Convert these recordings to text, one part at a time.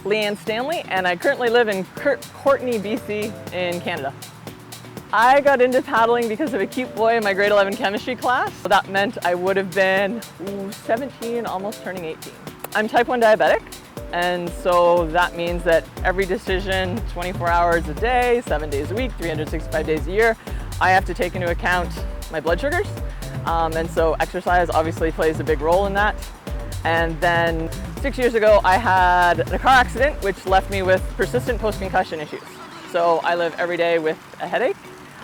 Leanne Stanley, and I currently live in Courtenay, BC in Canada. I got into paddling because of a cute boy in my grade 11 chemistry class. That meant I would have been 17, almost turning 18. I'm type 1 diabetic, and so that means that every decision, 24 hours a day, 7 days a week, 365 days a year, I have to take into account my blood sugars. And so exercise obviously plays a big role in that. And then 6 years ago, I had a car accident, which left me with persistent post-concussion issues. So I live every day with a headache.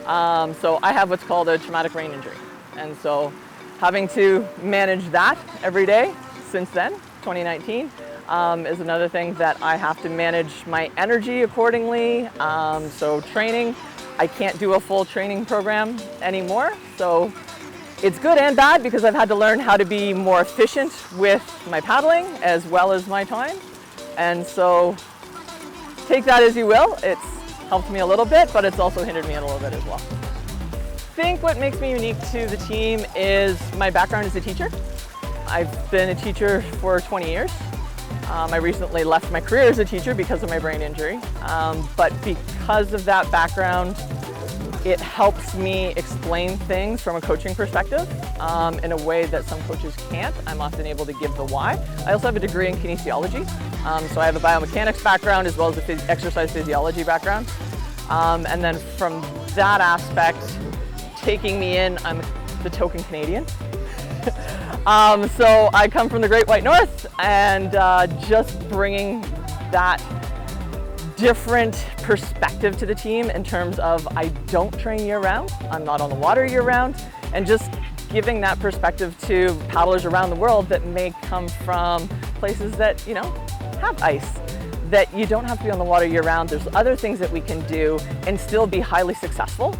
So I have what's called a traumatic brain injury. And so having to manage that every day since then, 2019, is another thing that I have to manage my energy accordingly. So training, I can't do a full training program anymore. So it's good and bad because I've had to learn how to be more efficient with my paddling as well as my time. And so take that as you will. It's helped me a little bit, but it's also hindered me a little bit as well. I think what makes me unique to the team is my background as a teacher. I've been a teacher for 20 years. I recently left my career as a teacher because of my brain injury. But because of that background, it helps me explain things from a coaching perspective in a way that some coaches can't. I'm often able to give the why. I also have a degree in kinesiology. So I have a biomechanics background as well as an exercise physiology background. And then from that aspect, taking me in, I'm the token Canadian. So I come from the Great White North, and just bringing that different perspective to the team in terms of I don't train year-round, I'm not on the water year-round, and just giving that perspective to paddlers around the world that may come from places that, you know, have ice, that you don't have to be on the water year-round. There's other things that we can do and still be highly successful,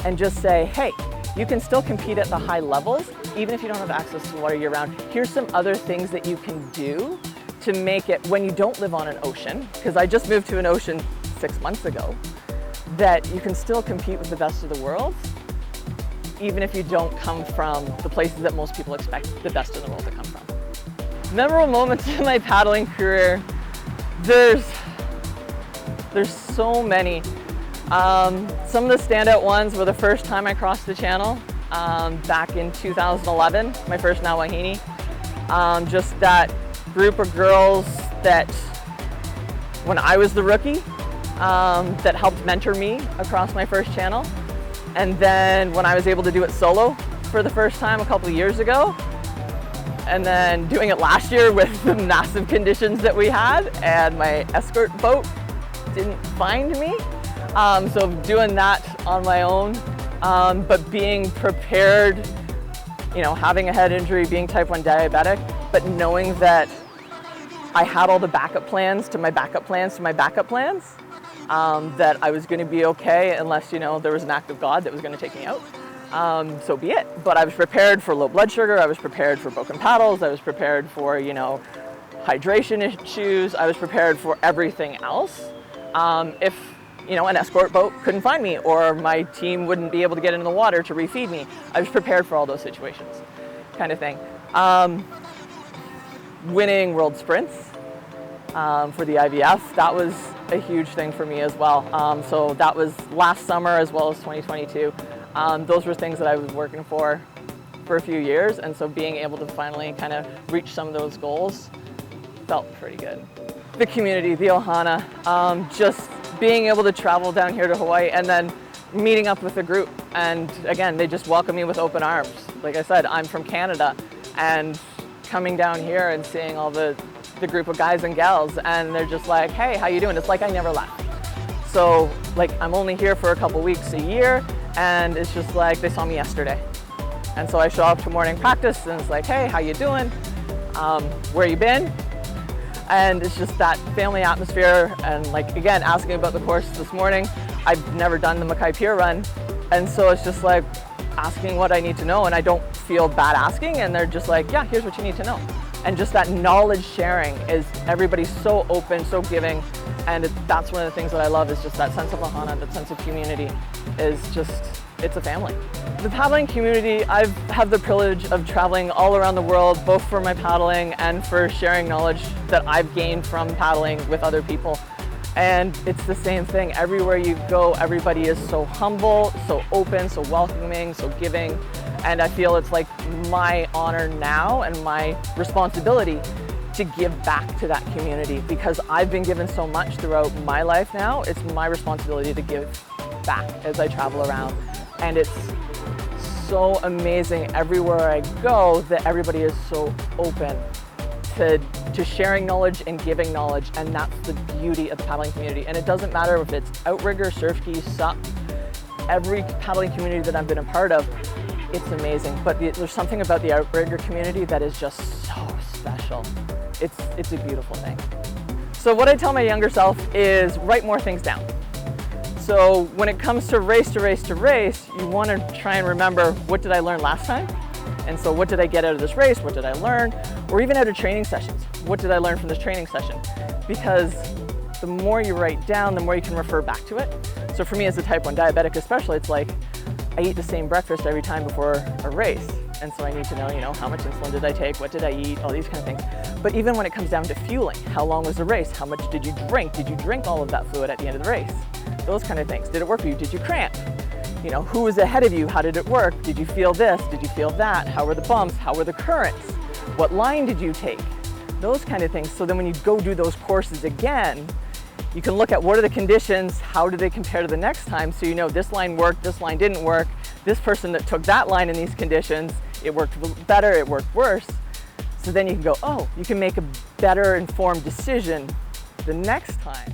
and just say, hey, you can still compete at the high levels even if you don't have access to the water year-round. Here's some other things that you can do to make it when you don't live on an ocean, because I just moved to an ocean 6 months ago, that you can still compete with the best of the world, even if you don't come from the places that most people expect the best in the world to come from. Memorable moments in my paddling career, there's so many. Some of the standout ones were the first time I crossed the channel back in 2011, my first Nawahini. Just that group of girls that, when I was the rookie, that helped mentor me across my first channel. And then when I was able to do it solo for the first time a couple of years ago, and then doing it last year with the massive conditions that we had, and my escort boat didn't find me. So doing that on my own, but being prepared, you know, having a head injury, being type 1 diabetic, but knowing that I had all the backup plans to my backup plans to my backup plans, that I was going to be okay unless, you know, there was an act of God that was going to take me out. So be it. But I was prepared for low blood sugar, I was prepared for broken paddles, I was prepared for, you know, hydration issues, I was prepared for everything else. If, you know, an escort boat couldn't find me, or my team wouldn't be able to get into the water to refeed me, I was prepared for all those situations, kind of thing. Winning world sprints for the IVF, that was a huge thing for me as well. So that was last summer as well as 2022. Those were things that I was working for a few years, and so being able to finally kind of reach some of those goals felt pretty good. The community, the Ohana, just being able to travel down here to Hawaii and then meeting up with a group, and again, they just welcome me with open arms. Like I said, I'm from Canada, and coming down here and seeing all the group of guys and gals, and they're just like, hey, how you doing? It's like I never left. So like, I'm only here for a couple weeks a year, and it's just like they saw me yesterday. And so I show up to morning practice and it's like, hey, how you doing? Where you been? And it's just that family atmosphere, and like, again, asking about the course this morning. I've never done the Mackay Pier run, and so it's just like asking what I need to know, and I don't feel bad asking, and they're just like, yeah, here's what you need to know. And just that knowledge sharing is, everybody's so open, so giving, and that's one of the things that I love, is just that sense of ohana, that sense of community is just it's a family. The paddling community, I've had the privilege of traveling all around the world, both for my paddling and for sharing knowledge that I've gained from paddling with other people. And it's the same thing. Everywhere you go, everybody is so humble, so open, so welcoming, so giving. And I feel it's like my honor now and my responsibility to give back to that community, because I've been given so much throughout my life now. It's my responsibility to give back as I travel around. And it's so amazing everywhere I go that everybody is so open to sharing knowledge and giving knowledge, and that's the beauty of the paddling community. And it doesn't matter if it's outrigger, surfski, SUP, every paddling community that I've been a part of, it's amazing. But there's something about the outrigger community that is just so special. It's a beautiful thing. So what I tell my younger self is write more things down. So when it comes to race, you want to try and remember, what did I learn last time? And so what did I get out of this race? What did I learn? Or even out of training sessions. What did I learn from this training session? Because the more you write down, the more you can refer back to it. So for me as a type 1 diabetic especially, it's like I eat the same breakfast every time before a race. And so I need to know, how much insulin did I take? What did I eat? All these kind of things. But even when it comes down to fueling, how long was the race? How much did you drink? Did you drink all of that fluid at the end of the race? Those kind of things. Did it work for you? Did you cramp? Who was ahead of you? How did it work? Did you feel this? Did you feel that? How were the bumps? How were the currents? What line did you take? Those kind of things. So then when you go do those courses again, you can look at what are the conditions, how do they compare to the next time, so you know this line worked, this line didn't work, this person that took that line in these conditions, it worked better, it worked worse. So then you can go, oh, you can make a better informed decision the next time.